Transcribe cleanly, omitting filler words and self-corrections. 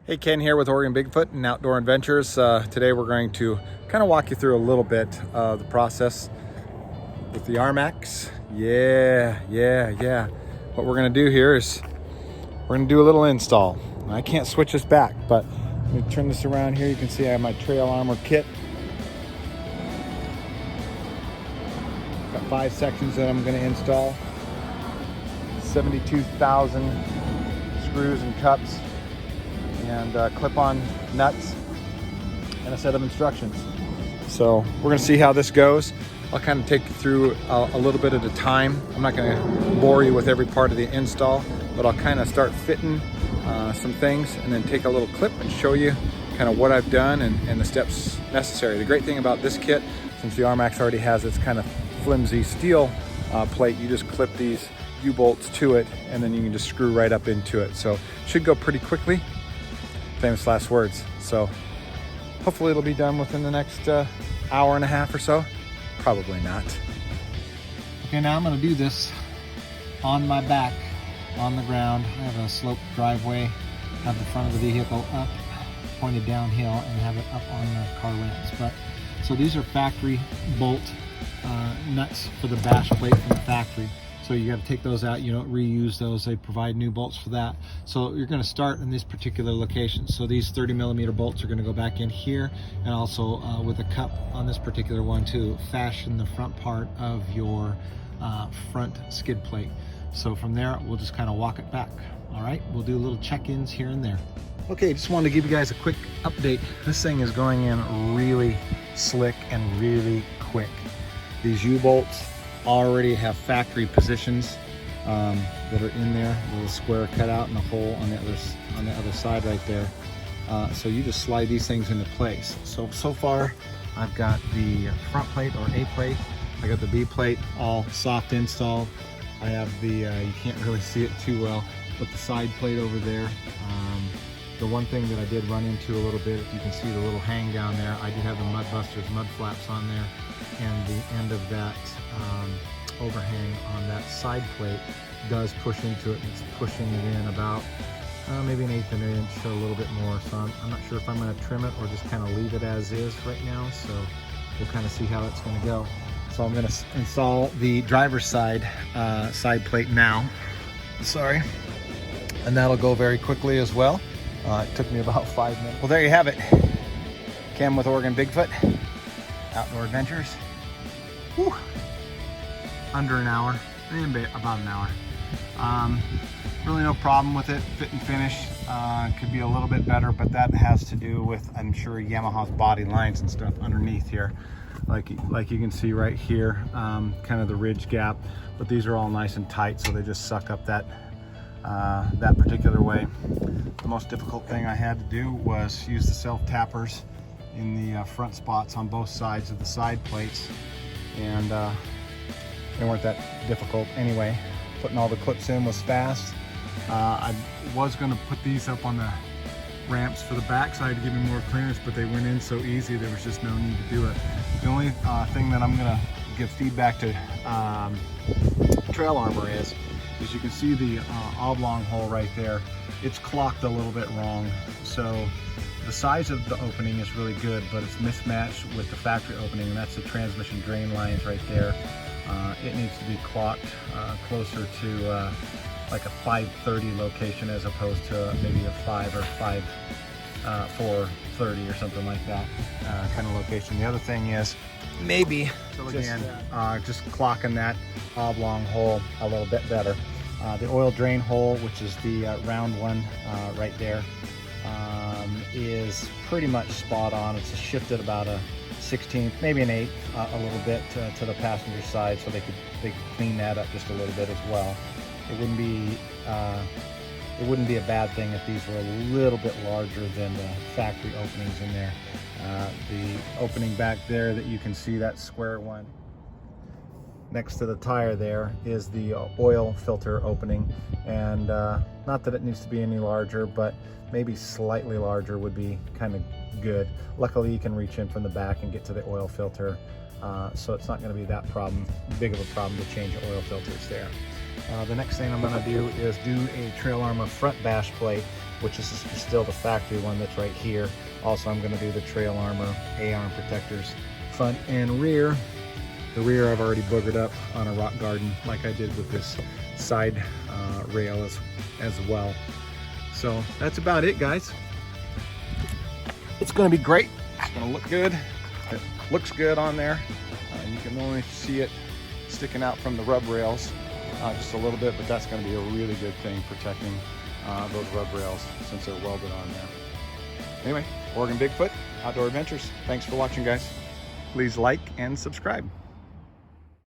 Hey, Ken here with Oregon Bigfoot and Outdoor Adventures. Today we're going to kind of walk you through a little bit of the process with the RMax. Yeah. What we're going to do here is we're going to do a little install. I can't switch this back, but let me turn this around here. You can see I have my trail armor kit. Got 5 sections that I'm going to install. 72,000 screws and cups, and clip-on nuts, and a set of instructions. So we're going to see how this goes. I'll kind of take you through a little bit at a time. I'm not going to bore you with every part of the install, but I'll kind of start fitting some things and then take a little clip and show you kind of what I've done and the steps necessary. The great thing about this kit, since the RMax already has its kind of flimsy steel plate, you just clip these U-bolts to it and then you can just screw right up into it. So it should go pretty quickly. Famous last words. So hopefully it'll be done within the next hour and a half or so. Probably not. Okay, now I'm going to do this on my back on the ground. I have a sloped driveway, have the front of the vehicle up, pointed downhill, and have it up on the car ramps. So these are factory bolt nuts for the bash plate from the factory. So you got to take those out. You don't reuse those. They provide new bolts for that. So you're going to start in this particular location. So these 30mm bolts are going to go back in here, and also with a cup on this particular one to fashion the front part of your front skid plate. So from there, we'll just kind of walk it back. All right, we'll do little check-ins here and there. Okay, just wanted to give you guys a quick update. This thing is going in really slick and really quick. These U-bolts already have factory positions that are in there, a little square cut out and a hole on the other side right there. So you just slide these things into place. So far I've got the front plate or A plate, I got the B plate all soft installed. I have the you can't really see it too well, but the side plate over there. The one thing that I did run into a little bit, if you can see the little hang down there, I do have the Mudbusters mud flaps on there, and the end of that overhang on that side plate does push into it. It's pushing it in about maybe 1/8 of an inch, or a little bit more. So I'm not sure if I'm going to trim it or just kind of leave it as is right now. So we'll kind of see how it's going to go. So I'm going to install the driver's side plate now. Sorry. And that'll go very quickly as well. It took me about 5 minutes. Well, there you have it. Cam with Oregon Bigfoot, Outdoor Adventures. Whew. Under an hour, about an hour. Really no problem with it, fit and finish. Could be a little bit better, but that has to do with, I'm sure, Yamaha's body lines and stuff underneath here. Like you can see right here, kind of the ridge gap, but these are all nice and tight, so they just suck up that particular way. The most difficult thing I had to do was use the self-tappers in the front spots on both sides of the side plates, and they weren't that difficult anyway. Putting all the clips in was fast. I was going to put these up on the ramps for the back side to give me more clearance, but they went in so easy there was just no need to do it. The only thing that I'm going to give feedback to Trail Armor is you can see the oblong hole right there. It's clocked a little bit wrong. So the size of the opening is really good, but it's mismatched with the factory opening, and that's the transmission drain lines right there. It needs to be clocked closer to like a 530 location as opposed to maybe a 5 or 430 or something like that kind of location. The other thing is maybe just clocking that oblong hole a little bit better. The oil drain hole, which is the round one right there, is pretty much spot on. It's shifted about a 1/16, maybe an 1/8, a little bit to the passenger side, so they could clean that up just a little bit as well. It wouldn't be a bad thing if these were a little bit larger than the factory openings in there. The opening back there that you can see, that square one next to the tire there, is the oil filter opening, and not that it needs to be any larger, but maybe slightly larger would be kind of good. Luckily you can reach in from the back and get to the oil filter, so it's not going to be that big of a problem to change the oil filters there. The next thing I'm going to do is do a Trail Armor front bash plate. which is still the factory one that's right here. Also, I'm going to do the trail armor A-arm protectors, front and rear. The rear I've already boogered up on a rock garden like I did with this side rail as well. So that's about it, guys. It's going to be great. It's going to look good. It looks good on there. You can only see it sticking out from the rub rails just a little bit, but that's going to be a really good thing protecting those rub rails since they're welded on there. Anyway, Oregon Bigfoot Outdoor Adventures. Thanks for watching, guys. Please like and subscribe.